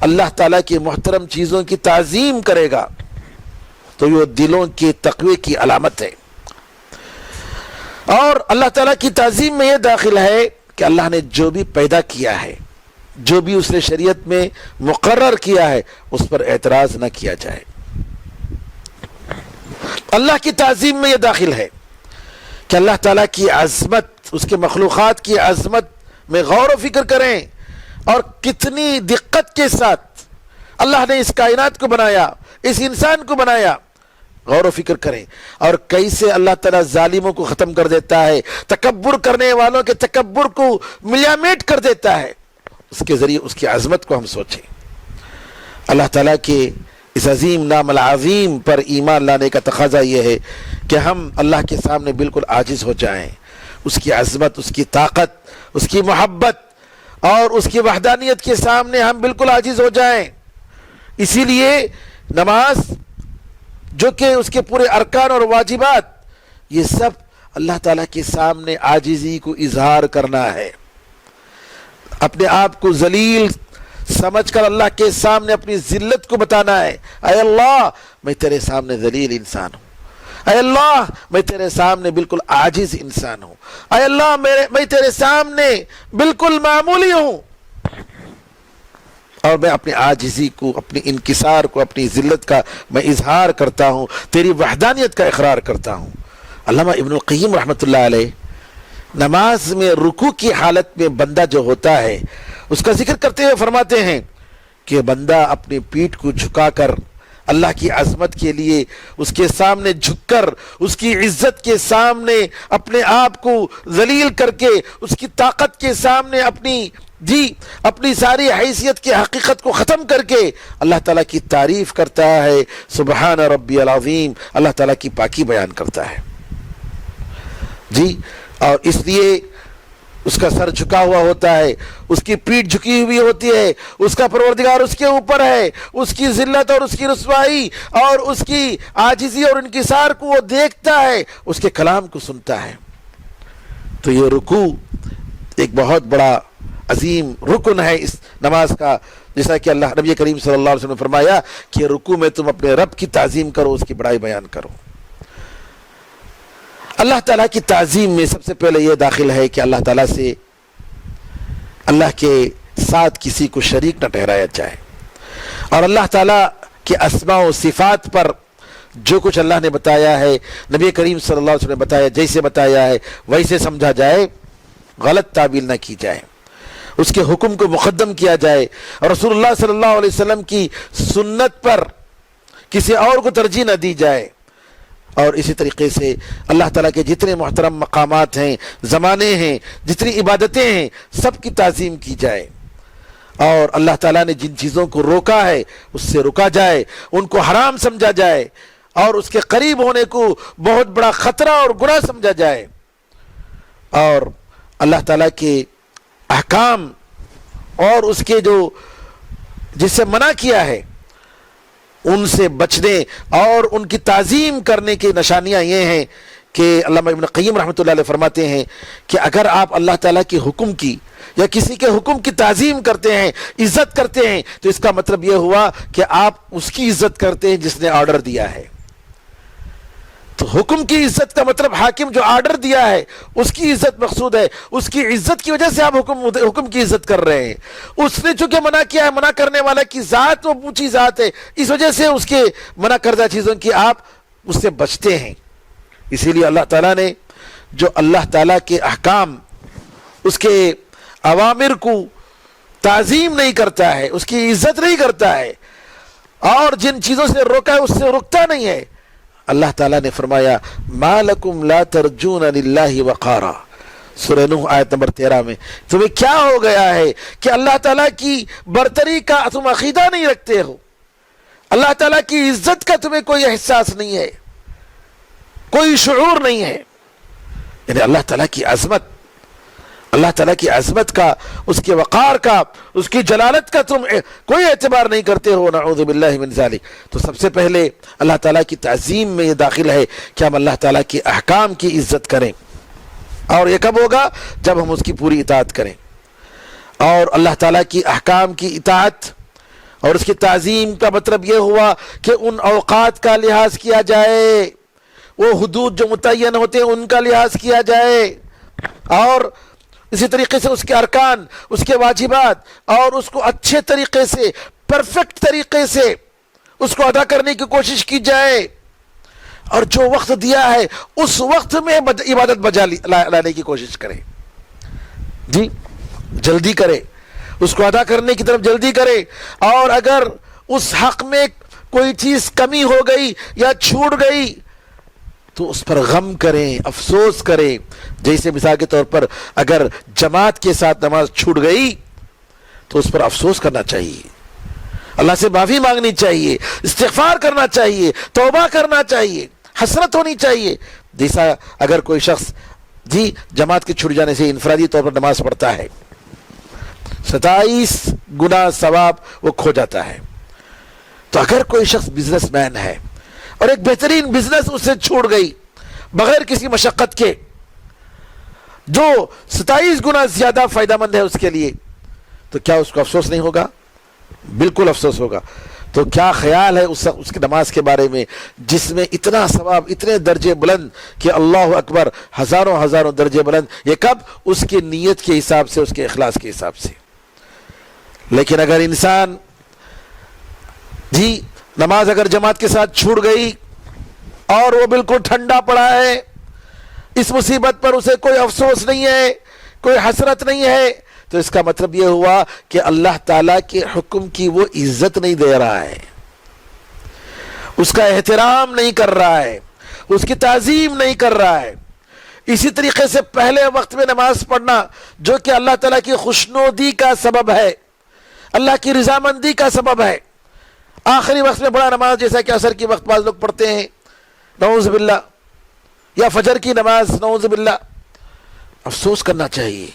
اللہ تعالیٰ کی محترم چیزوں کی تعظیم کرے گا تو یہ دلوں کے تقوی کی علامت ہے. اور اللہ تعالیٰ کی تعظیم میں یہ داخل ہے کہ اللہ نے جو بھی پیدا کیا ہے، جو بھی اس نے شریعت میں مقرر کیا ہے، اس پر اعتراض نہ کیا جائے. اللہ کی تعظیم میں یہ داخل ہے کہ اللہ تعالیٰ کی عظمت، اس کے مخلوقات کی عظمت میں غور و فکر کریں، اور کتنی دقت کے ساتھ اللہ نے اس کائنات کو بنایا، اس انسان کو بنایا، غور و فکر کریں. اور کیسے اللہ تعالیٰ ظالموں کو ختم کر دیتا ہے، تکبر کرنے والوں کے تکبر کو ملیا میٹ کر دیتا ہے. اس کے ذریعے اس کی عظمت کو ہم سوچیں. اللہ تعالیٰ کے اس عظیم نام العظیم پر ایمان لانے کا تقاضا یہ ہے کہ ہم اللہ کے سامنے بالکل عاجز ہو جائیں. اس کی عظمت، اس کی طاقت، اس کی محبت اور اس کی وحدانیت کے سامنے ہم بالکل عاجز ہو جائیں. اسی لیے نماز، جو کہ اس کے پورے ارکان اور واجبات، یہ سب اللہ تعالیٰ کے سامنے عاجزی کو اظہار کرنا ہے، اپنے آپ کو ذلیل سمجھ کر اللہ کے سامنے اپنی ذلت کو بتانا ہے. اے اللہ، میں تیرے سامنے ذلیل انسان ہوں. اے اللہ، میں تیرے سامنے بالکل عاجز انسان ہوں. اے اللہ، میں تیرے سامنے بالکل معمولی ہوں، اور میں اپنی عاجزی کو، اپنی انکسار کو، اپنی ذلت کا میں اظہار کرتا ہوں، تیری وحدانیت کا اقرار کرتا ہوں. علامہ ابن القیم رحمۃ اللہ علیہ نماز میں رکوع کی حالت میں بندہ جو ہوتا ہے اس کا ذکر کرتے ہوئے فرماتے ہیں کہ بندہ اپنی پیٹھ کو جھکا کر اللہ کی عظمت کے لیے اس کے سامنے جھک کر، اس کی عزت کے سامنے اپنے آپ کو ذلیل کر کے، اس کی طاقت کے سامنے اپنی ساری حیثیت کی حقیقت کو ختم کر کے اللہ تعالیٰ کی تعریف کرتا ہے. سبحان ربی العظیم، اللہ تعالیٰ کی پاکی بیان کرتا ہے. اور اس لیے اس کا سر جھکا ہوا ہوتا ہے، اس کی پیٹھ جھکی ہوئی ہوتی ہے، اس کا پروردگار اس کے اوپر ہے، اس کی ذلت اور اس کی رسوائی اور اس کی عاجزی اور انکسار کو وہ دیکھتا ہے، اس کے کلام کو سنتا ہے. تو یہ رکوع ایک بہت بڑا عظیم رکن ہے اس نماز کا، جیسا کہ اللہ نبی کریم صلی اللہ علیہ وسلم نے فرمایا کہ رکوع میں تم اپنے رب کی تعظیم کرو، اس کی بڑائی بیان کرو. اللہ تعالیٰ کی تعظیم میں سب سے پہلے یہ داخل ہے کہ اللہ تعالیٰ سے، اللہ کے ساتھ کسی کو شریک نہ ٹھہرایا جائے، اور اللہ تعالیٰ کے اسماء و صفات پر جو کچھ اللہ نے بتایا ہے، نبی کریم صلی اللہ علیہ وسلم نے بتایا، جیسے بتایا ہے ویسے سمجھا جائے، غلط تعبیر نہ کی جائے، اس کے حکم کو مقدم کیا جائے، اور رسول اللہ صلی اللہ علیہ وسلم کی سنت پر کسی اور کو ترجیح نہ دی جائے. اور اسی طریقے سے اللہ تعالیٰ کے جتنے محترم مقامات ہیں، زمانے ہیں، جتنی عبادتیں ہیں، سب کی تعظیم کی جائے، اور اللہ تعالیٰ نے جن چیزوں کو روکا ہے اس سے رکا جائے، ان کو حرام سمجھا جائے، اور اس کے قریب ہونے کو بہت بڑا خطرہ اور گناہ سمجھا جائے. اور اللہ تعالیٰ کے احکام اور اس کے جو جس سے منع کیا ہے ان سے بچنے اور ان کی تعظیم کرنے کی نشانیاں یہ ہیں کہ علامہ ابن قیم رحمۃ اللہ علیہ فرماتے ہیں کہ اگر آپ اللہ تعالیٰ کے حکم کی یا کسی کے حکم کی تعظیم کرتے ہیں، عزت کرتے ہیں، تو اس کا مطلب یہ ہوا کہ آپ اس کی عزت کرتے ہیں جس نے آرڈر دیا ہے۔ تو حکم کی عزت کا مطلب حاکم جو آرڈر دیا ہے اس کی عزت مقصود ہے، اس کی عزت کی وجہ سے آپ حکم کی عزت کر رہے ہیں۔ اس نے چونکہ منع کیا ہے، منع کرنے والا کی ذات وہ اونچی ذات ہے، اس وجہ سے اس کے منع کردہ چیزوں کی آپ اس سے بچتے ہیں۔ اسی لیے اللہ تعالیٰ نے جو اللہ تعالیٰ کے احکام، اس کے اوامر کو تعظیم نہیں کرتا ہے، اس کی عزت نہیں کرتا ہے، اور جن چیزوں سے روکا ہے اس سے رکتا نہیں ہے، اللہ تعالیٰ نے فرمایا ما لکم لا ترجون للہ وقارا، سورہ نوح آیت نمبر 13 میں، تمہیں کیا ہو گیا ہے کہ اللہ تعالیٰ کی برتری کا تم عقیدہ نہیں رکھتے ہو، اللہ تعالیٰ کی عزت کا تمہیں کوئی احساس نہیں ہے، کوئی شعور نہیں ہے، یعنی اللہ تعالیٰ کی عظمت، اللہ تعالیٰ کی عظمت کا، اس کے وقار کا، اس کی جلالت کا تم کوئی اعتبار نہیں کرتے ہو، نعوذ باللہ من ذالک۔ تو سب سے پہلے اللہ تعالیٰ کی تعظیم میں یہ داخل ہے کہ ہم اللہ تعالیٰ کے احکام کی عزت کریں، اور یہ کب ہوگا؟ جب ہم اس کی پوری اطاعت کریں، اور اللہ تعالیٰ کی احکام کی اطاعت اور اس کی تعظیم کا مطلب یہ ہوا کہ ان اوقات کا لحاظ کیا جائے، وہ حدود جو متعین ہوتے ہیں ان کا لحاظ کیا جائے، اور اسی طریقے سے اس کے ارکان، اس کے واجبات، اور اس کو اچھے طریقے سے، پرفیکٹ طریقے سے اس کو ادا کرنے کی کوشش کی جائے، اور جو وقت دیا ہے اس وقت میں عبادت بجا لانے کی کوشش کرے، جی جلدی کرے، اس کو ادا کرنے کی طرف جلدی کرے، اور اگر اس حق میں کوئی چیز کمی ہو گئی یا چھوٹ گئی تو اس پر غم کریں، افسوس کریں۔ جیسے مثال کے طور پر اگر جماعت کے ساتھ نماز چھوٹ گئی تو اس پر افسوس کرنا چاہیے، اللہ سے معافی مانگنی چاہیے، استغفار کرنا چاہیے، توبہ کرنا چاہیے، حسرت ہونی چاہیے۔ جیسا اگر کوئی شخص جی جماعت کے چھوٹ جانے سے انفرادی طور پر نماز پڑھتا ہے، 27 گنا ثواب وہ کھو جاتا ہے۔ تو اگر کوئی شخص بزنس مین ہے اور ایک بہترین بزنس اس سے چھوٹ گئی بغیر کسی مشقت کے، جو 27 گنا زیادہ فائدہ مند ہے اس کے لیے، تو کیا اس کو افسوس نہیں ہوگا؟ بالکل افسوس ہوگا۔ تو کیا خیال ہے اس کی نماز کے بارے میں جس میں اتنا ثواب، اتنے درجے بلند کہ اللہ اکبر، ہزاروں درجے بلند، یہ کب؟ اس کی نیت کے حساب سے، اس کے اخلاص کے حساب سے۔ لیکن اگر انسان جی نماز اگر جماعت کے ساتھ چھوٹ گئی اور وہ بالکل ٹھنڈا پڑا ہے، اس مصیبت پر اسے کوئی افسوس نہیں ہے، کوئی حسرت نہیں ہے، تو اس کا مطلب یہ ہوا کہ اللہ تعالیٰ کے حکم کی وہ عزت نہیں دے رہا ہے، اس کا احترام نہیں کر رہا ہے، اس کی تعظیم نہیں کر رہا ہے۔ اسی طریقے سے پہلے وقت میں نماز پڑھنا جو کہ اللہ تعالیٰ کی خوشنودی کا سبب ہے، اللہ کی رضامندی کا سبب ہے، آخری وقت میں بڑا نماز جیسا کہ عصر کی وقت بعض لوگ پڑھتے ہیں نعوذ باللہ، یا فجر کی نماز نعوذ باللہ، افسوس کرنا چاہیے۔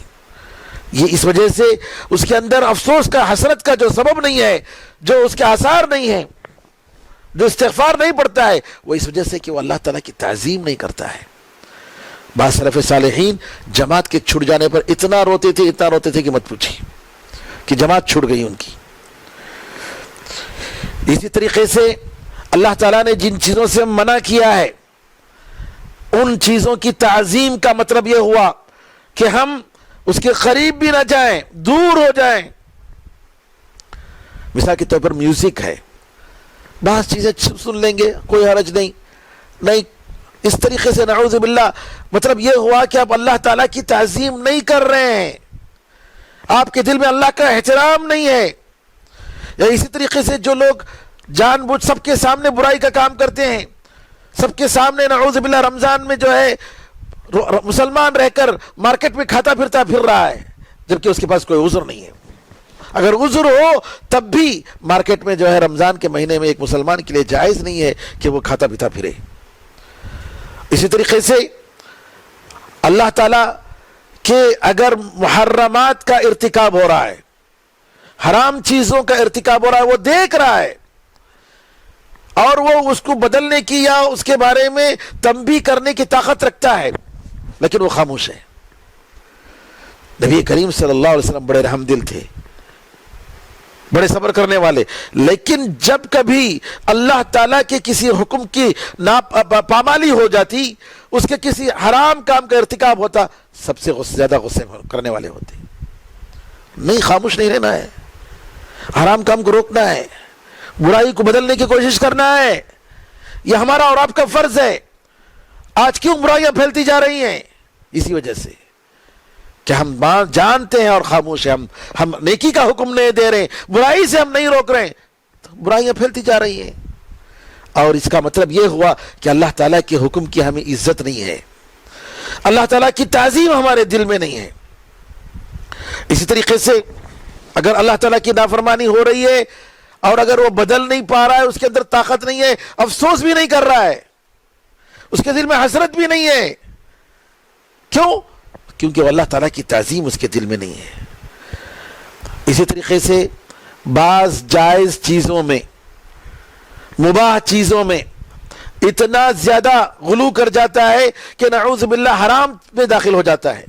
یہ اس وجہ سے اس کے اندر افسوس کا، حسرت کا جو سبب نہیں ہے، جو اس کے آثار نہیں ہیں، جو استغفار نہیں پڑتا ہے، وہ اس وجہ سے کہ وہ اللہ تعالیٰ کی تعظیم نہیں کرتا ہے۔ بعض سلف صالحین جماعت کے چھوٹ جانے پر اتنا روتے تھے کہ مت پوچھیے، کہ جماعت چھوٹ گئی ان کی۔ اسی طریقے سے اللہ تعالیٰ نے جن چیزوں سے منع کیا ہے ان چیزوں کی تعظیم کا مطلب یہ ہوا کہ ہم اس کے قریب بھی نہ جائیں، دور ہو جائیں۔ مثال کے طور پر میوزک ہے، بعض چیزیں سن لیں گے، کوئی حرج نہیں، اس طریقے سے نعوذ باللہ مطلب یہ ہوا کہ آپ اللہ تعالیٰ کی تعظیم نہیں کر رہے ہیں، آپ کے دل میں اللہ کا احترام نہیں ہے۔ یا اسی طریقے سے جو لوگ جان بوجھ سب کے سامنے برائی کا کام کرتے ہیں، سب کے سامنے نعوذ باللہ رمضان میں جو ہے مسلمان رہ کر مارکیٹ میں کھاتا پھر رہا ہے، جبکہ اس کے پاس کوئی عذر نہیں ہے۔ اگر عذر ہو تب بھی مارکیٹ میں جو ہے رمضان کے مہینے میں ایک مسلمان کے لیے جائز نہیں ہے کہ وہ کھاتا پیتا پھرے۔ اسی طریقے سے اللہ تعالیٰ کہ اگر محرمات کا ارتکاب ہو رہا ہے، حرام چیزوں کا ارتکاب ہو رہا ہے، وہ دیکھ رہا ہے اور وہ اس کو بدلنے کی یا اس کے بارے میں تنبیہ کرنے کی طاقت رکھتا ہے، لیکن وہ خاموش ہے۔ نبی کریم صلی اللہ علیہ وسلم بڑے رحم دل تھے، بڑے صبر کرنے والے، لیکن جب کبھی اللہ تعالیٰ کے کسی حکم کی پامالی ہو جاتی، اس کے کسی حرام کام کا ارتکاب ہوتا، سب سے زیادہ غصے کرنے والے ہوتے۔ نہیں، خاموش نہیں رہنا ہے، حرام کام کو روکنا ہے، برائی کو بدلنے کی کوشش کرنا ہے، یہ ہمارا اور آپ کا فرض ہے۔ آج کیوں برائیاں پھیلتی جا رہی ہیں؟ اسی وجہ سے کہ ہم جانتے ہیں اور خاموش ہیں، ہم نیکی کا حکم نہیں دے رہے، برائی سے ہم نہیں روک رہے، تو برائیاں پھیلتی جا رہی ہیں، اور اس کا مطلب یہ ہوا کہ اللہ تعالیٰ کے حکم کی ہمیں عزت نہیں ہے، اللہ تعالیٰ کی تعظیم ہمارے دل میں نہیں ہے۔ اسی طریقے سے اگر اللہ تعالیٰ کی نافرمانی ہو رہی ہے اور اگر وہ بدل نہیں پا رہا ہے، اس کے اندر طاقت نہیں ہے، افسوس بھی نہیں کر رہا ہے، اس کے دل میں حسرت بھی نہیں ہے، کیوں؟ کیونکہ وہ اللہ تعالیٰ کی تعظیم اس کے دل میں نہیں ہے۔ اسی طریقے سے بعض جائز چیزوں میں، مباح چیزوں میں اتنا زیادہ غلو کر جاتا ہے کہ نعوذ باللہ حرام میں داخل ہو جاتا ہے،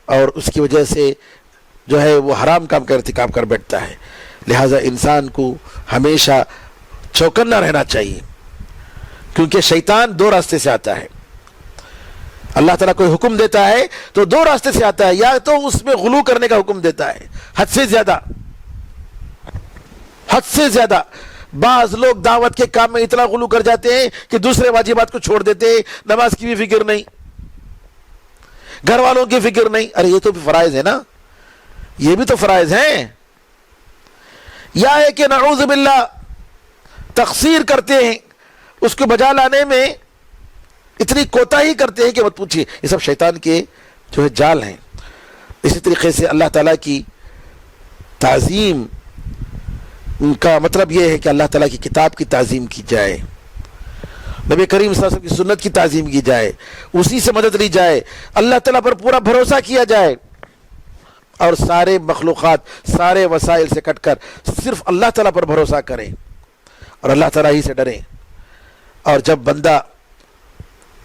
اور اس کی وجہ سے جو ہے وہ حرام کام کا ارتکاب کر بیٹھتا ہے۔ لہٰذا انسان کو ہمیشہ چوکنا رہنا چاہیے، کیونکہ شیطان دو راستے سے آتا ہے۔ اللہ تعالیٰ کوئی حکم دیتا ہے تو دو راستے سے آتا ہے، یا تو اس میں غلو کرنے کا حکم دیتا ہے، حد سے زیادہ۔ بعض لوگ دعوت کے کام میں اتنا غلو کر جاتے ہیں کہ دوسرے واجبات کو چھوڑ دیتے ہیں، نماز کی بھی فکر نہیں، گھر والوں کی فکر نہیں۔ ارے یہ تو بھی فرائض ہے نا، یہ بھی تو فرائض ہیں۔ یا ہے کہ نعوذ باللہ تقصیر کرتے ہیں، اس کو بجا لانے میں اتنی کوتاہی کرتے ہیں کہ مت پوچھیے، یہ سب شیطان کے جو ہے جال ہیں۔ اسی طریقے سے اللہ تعالیٰ کی تعظیم کا مطلب یہ ہے کہ اللہ تعالیٰ کی کتاب کی تعظیم کی جائے، نبی کریم صلی اللہ علیہ وسلم کی سنت کی تعظیم کی جائے، اسی سے مدد لی جائے، اللہ تعالیٰ پر پورا بھروسہ کیا جائے، اور سارے مخلوقات، سارے وسائل سے کٹ کر صرف اللہ تعالیٰ پر بھروسہ کریں اور اللہ تعالیٰ ہی سے ڈریں۔ اور جب بندہ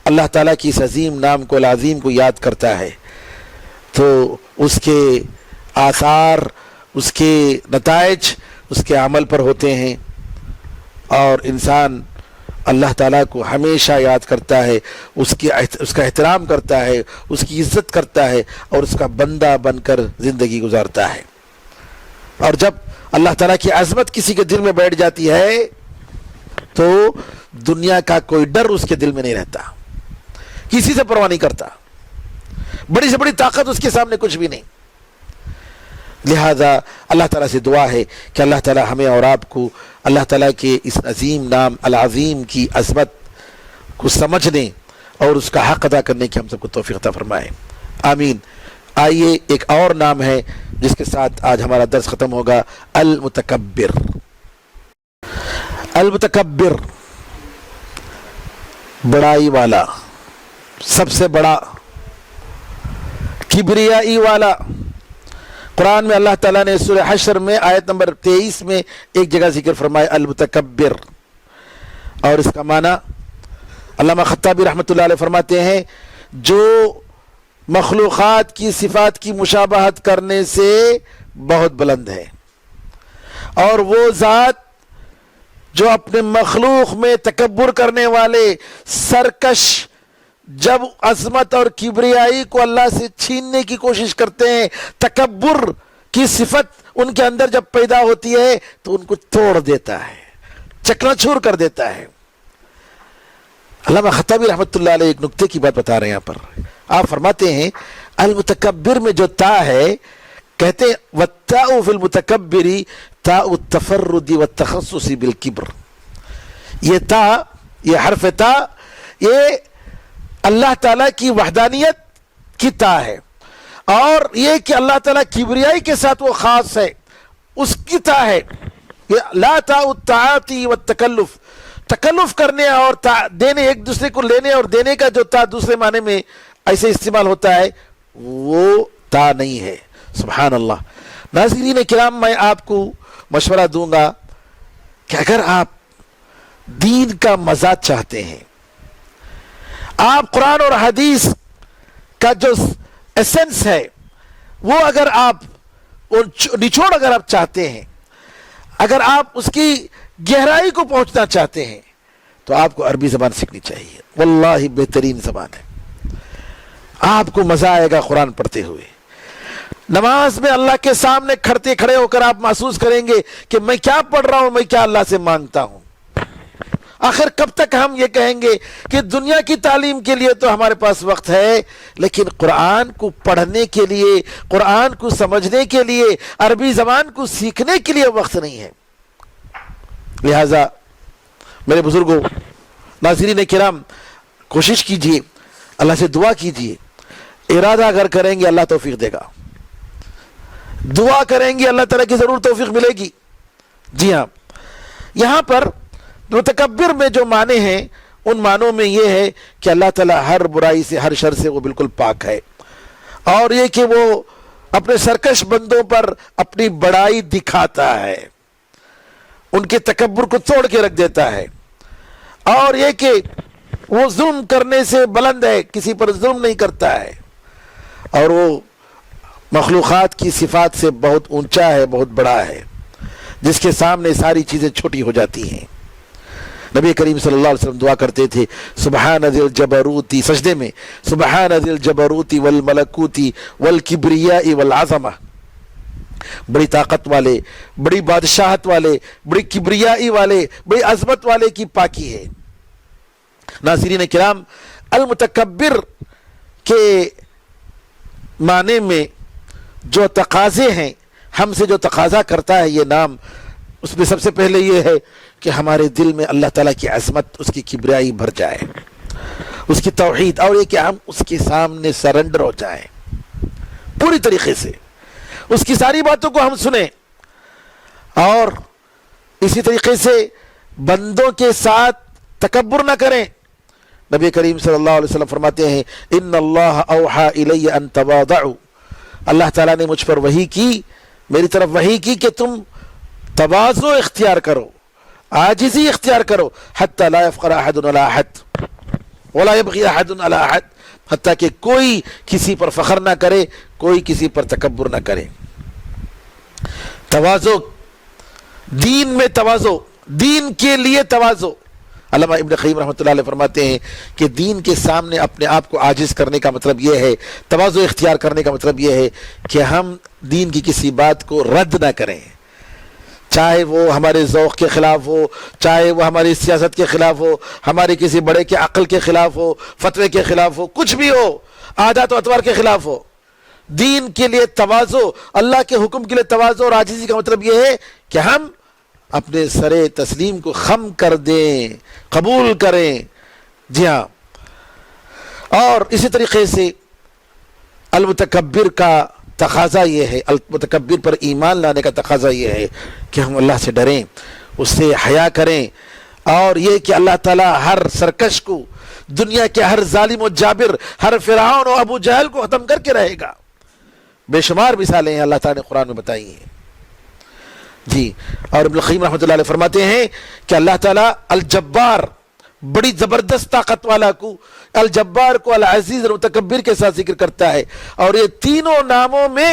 اللہ تعالیٰ کی اس عظیم نام کو، العظیم کو یاد کرتا ہے، تو اس کے آثار، اس کے نتائج اس کے عمل پر ہوتے ہیں، اور انسان اللہ تعالیٰ کو ہمیشہ یاد کرتا ہے، اس کا احترام کرتا ہے، اس کی عزت کرتا ہے، اور اس کا بندہ بن کر زندگی گزارتا ہے۔ اور جب اللہ تعالیٰ کی عظمت کسی کے دل میں بیٹھ جاتی ہے تو دنیا کا کوئی ڈر اس کے دل میں نہیں رہتا، کسی سے پرواہ نہیں کرتا، بڑی سے بڑی طاقت اس کے سامنے کچھ بھی نہیں۔ لہذا اللہ تعالیٰ سے دعا ہے کہ اللہ تعالیٰ ہمیں اور آپ کو اللہ تعالیٰ کے اس عظیم نام العظیم کی عظمت کو سمجھنے اور اس کا حق ادا کرنے کی ہم سب کو توفیق عطا فرمائے، آمین۔ آئیے ایک اور نام ہے جس کے ساتھ آج ہمارا درس ختم ہوگا، المتکبر۔ المتکبر، بڑائی والا، سب سے بڑا، کبریائی والا۔ قرآن میں اللہ تعالیٰ نے سورہ حشر میں آیت نمبر 23 میں ایک جگہ ذکر فرمایا المتکبر، اور اس کا معنی علامہ خطابی رحمۃ اللہ علیہ فرماتے ہیں جو مخلوقات کی صفات کی مشابہت کرنے سے بہت بلند ہے، اور وہ ذات جو اپنے مخلوق میں تکبر کرنے والے سرکش جب عظمت اور کبریائی کو اللہ سے چھیننے کی کوشش کرتے ہیں، تکبر کی صفت ان کے اندر جب پیدا ہوتی ہے تو ان کو توڑ دیتا ہے، چکنا چور کر دیتا ہے۔ علامہ خطابی رحمۃ اللہ علیہ ایک نکتے کی بات بتا رہے ہیں یہاں پر، آپ فرماتے ہیں المتکبر میں جو تا ہے، کہتے ہیں وَالتَّاءُ فِي الْمُتَكَبِّرِ تَاءُ التَّفَرُّدِ وَالتَّخَصُّصِ بِالْكِبْرِ۔ یہ تا، یہ حرف تا، یہ اللہ تعالیٰ کی وحدانیت کی تا ہے، اور یہ کہ اللہ تعالیٰ کبریائی کے ساتھ وہ خاص ہے، اس کی تا ہے۔ یہ لا تا التعاطی والتکلف، تکلف کرنے اور دینے، ایک دوسرے کو لینے اور دینے کا جو تا دوسرے معنی میں ایسے استعمال ہوتا ہے، وہ تا نہیں ہے. سبحان اللہ. ناظرین کرام، میں آپ کو مشورہ دوں گا کہ اگر آپ دین کا مزہ چاہتے ہیں، آپ قرآن اور حدیث کا جو ایسنس ہے وہ اگر آپ نچوڑ اگر آپ چاہتے ہیں، اگر آپ اس کی گہرائی کو پہنچنا چاہتے ہیں، تو آپ کو عربی زبان سیکھنی چاہیے. واللہ بہترین زبان ہے. آپ کو مزہ آئے گا قرآن پڑھتے ہوئے. نماز میں اللہ کے سامنے کھڑے ہو کر آپ محسوس کریں گے کہ میں کیا پڑھ رہا ہوں، میں کیا اللہ سے مانگتا ہوں. آخر کب تک ہم یہ کہیں گے کہ دنیا کی تعلیم کے لیے تو ہمارے پاس وقت ہے، لیکن قرآن کو پڑھنے کے لیے، قرآن کو سمجھنے کے لیے، عربی زبان کو سیکھنے کے لیے وقت نہیں ہے. لہذا میرے بزرگوں، ناظرین کرام، کوشش کیجئے، اللہ سے دعا کیجئے. ارادہ اگر کریں گے اللہ توفیق دے گا، دعا کریں گے اللہ تعالیٰ کی ضرور توفیق ملے گی. جی ہاں، یہاں پر متکبر میں جو معنی ہیں ان معنوں میں یہ ہے کہ اللہ تعالیٰ ہر برائی سے، ہر شر سے وہ بالکل پاک ہے، اور یہ کہ وہ اپنے سرکش بندوں پر اپنی بڑائی دکھاتا ہے، ان کے تکبر کو توڑ کے رکھ دیتا ہے، اور یہ کہ وہ ظلم کرنے سے بلند ہے، کسی پر ظلم نہیں کرتا ہے، اور وہ مخلوقات کی صفات سے بہت اونچا ہے، بہت بڑا ہے، جس کے سامنے ساری چیزیں چھوٹی ہو جاتی ہیں. نبی کریم صلی اللہ علیہ وسلم دعا کرتے تھے سبحان ذی الجبروتی، سجدے میں سبحان ذی الجبروتی والملکوتی والکبریاء والعظمہ. بڑی طاقت والے، بڑی بادشاہت والے، بڑی کبریائی والے، بڑی عظمت والے کی پاکی ہے. ناظرین کرام، المتکبر کے معنی میں جو تقاضے ہیں، ہم سے جو تقاضا کرتا ہے یہ نام، اس میں سب سے پہلے یہ ہے کہ ہمارے دل میں اللہ تعالیٰ کی عظمت، اس کی کبریائی بھر جائے، اس کی توحید، اور یہ کہ ہم اس کے سامنے سرنڈر ہو جائیں پوری طریقے سے، اس کی ساری باتوں کو ہم سنیں، اور اسی طریقے سے بندوں کے ساتھ تکبر نہ کریں. نبی کریم صلی اللہ علیہ وسلم فرماتے ہیں ان اللہ اوحا الی ان تواضعوا، اللہ تعالیٰ نے مجھ پر وحی کی، میری طرف وحی کی کہ تم تواضع اختیار کرو، عاجزی اختیار کرو، حتی لا یفقر احد علی احد ولا یبغی احد علی احد، حتیٰ کہ کوئی کسی پر فخر نہ کرے، کوئی کسی پر تکبر نہ کرے. تواضع، دین میں تواضع، دین کے لیے تواضع. علامہ ابن قیم رحمۃ اللہ علیہ فرماتے ہیں کہ دین کے سامنے اپنے آپ کو عاجز کرنے کا مطلب یہ ہے، تواضع اختیار کرنے کا مطلب یہ ہے کہ ہم دین کی کسی بات کو رد نہ کریں، چاہے وہ ہمارے ذوق کے خلاف ہو، چاہے وہ ہماری سیاست کے خلاف ہو، ہمارے کسی بڑے کے عقل کے خلاف ہو، فتوے کے خلاف ہو، کچھ بھی ہو، عادات و اطوار کے خلاف ہو. دین کے لیے تواضع، اللہ کے حکم کے لیے تواضع اور عاجزی کا مطلب یہ ہے کہ ہم اپنے سر تسلیم کو خم کر دیں، قبول کریں. جی ہاں، اور اسی طریقے سے المتکبر کا تقاضا یہ ہے، المتکبر پر ایمان لانے کا تقاضا یہ ہے کہ ہم اللہ سے ڈریں، اس سے حیا کریں، اور یہ کہ اللہ تعالیٰ ہر سرکش کو، دنیا کے ہر ظالم و جابر، ہر فرعون و ابو جہل کو ختم کر کے رہے گا. بے شمار مثالیں ہیں اللہ تعالیٰ نے قرآن میں بتائی ہیں. جی، اور ابن القیم رحمۃ اللہ علیہ فرماتے ہیں کہ اللہ تعالیٰ الجبار، بڑی زبردست طاقت والا کو، الجبار کو العزیز اور متکبر کے ساتھ ذکر کرتا ہے، اور یہ تینوں ناموں میں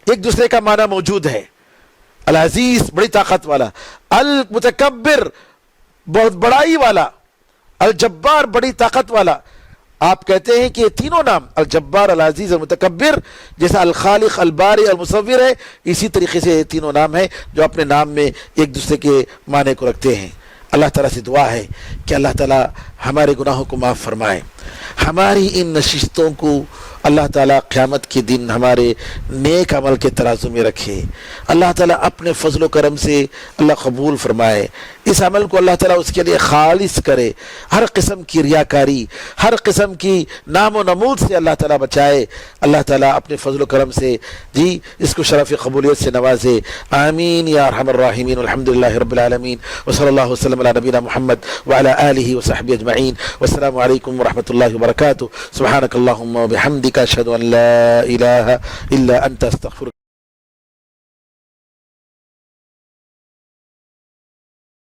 ایک دوسرے کا معنی موجود ہے. العزیز بڑی طاقت والا، المتکبر بہت بڑائی والا، الجبار بڑی طاقت والا. آپ کہتے ہیں کہ یہ تینوں نام الجبار، العزیز اور متکبر جیسا الخالق، الباری، المصور ہے، اسی طریقے سے یہ تینوں نام ہیں جو اپنے نام میں ایک دوسرے کے معنی کو رکھتے ہیں. اللہ تعالیٰ سے دعا ہے کہ اللہ تعالیٰ ہمارے گناہوں کو معاف فرمائے، ہماری ان نشستوں کو اللہ تعالیٰ قیامت کے دن ہمارے نیک عمل کے ترازو میں رکھے. اللہ تعالیٰ اپنے فضل و کرم سے اللہ قبول فرمائے، اس عمل کو اللہ تعالیٰ اس کے لیے خالص کرے، ہر قسم کی ریاکاری، ہر قسم کی نام و نمود سے اللہ تعالیٰ بچائے. اللہ تعالیٰ اپنے فضل و کرم سے جی اس کو شرف قبولیت سے نوازے. آمین یا ارحم الراحمین. الحمدللہ رب العالمین، وصلی اللہ وسلم علی نبینا محمد وعلی آلہ وصحبہ اجمعین. والسلام علیکم ورحمۃ اللہ. اللہ وبرکاتہ. سبحانک اللہم و بحمدک اشہد ان لا الہ الا انت استغفرک.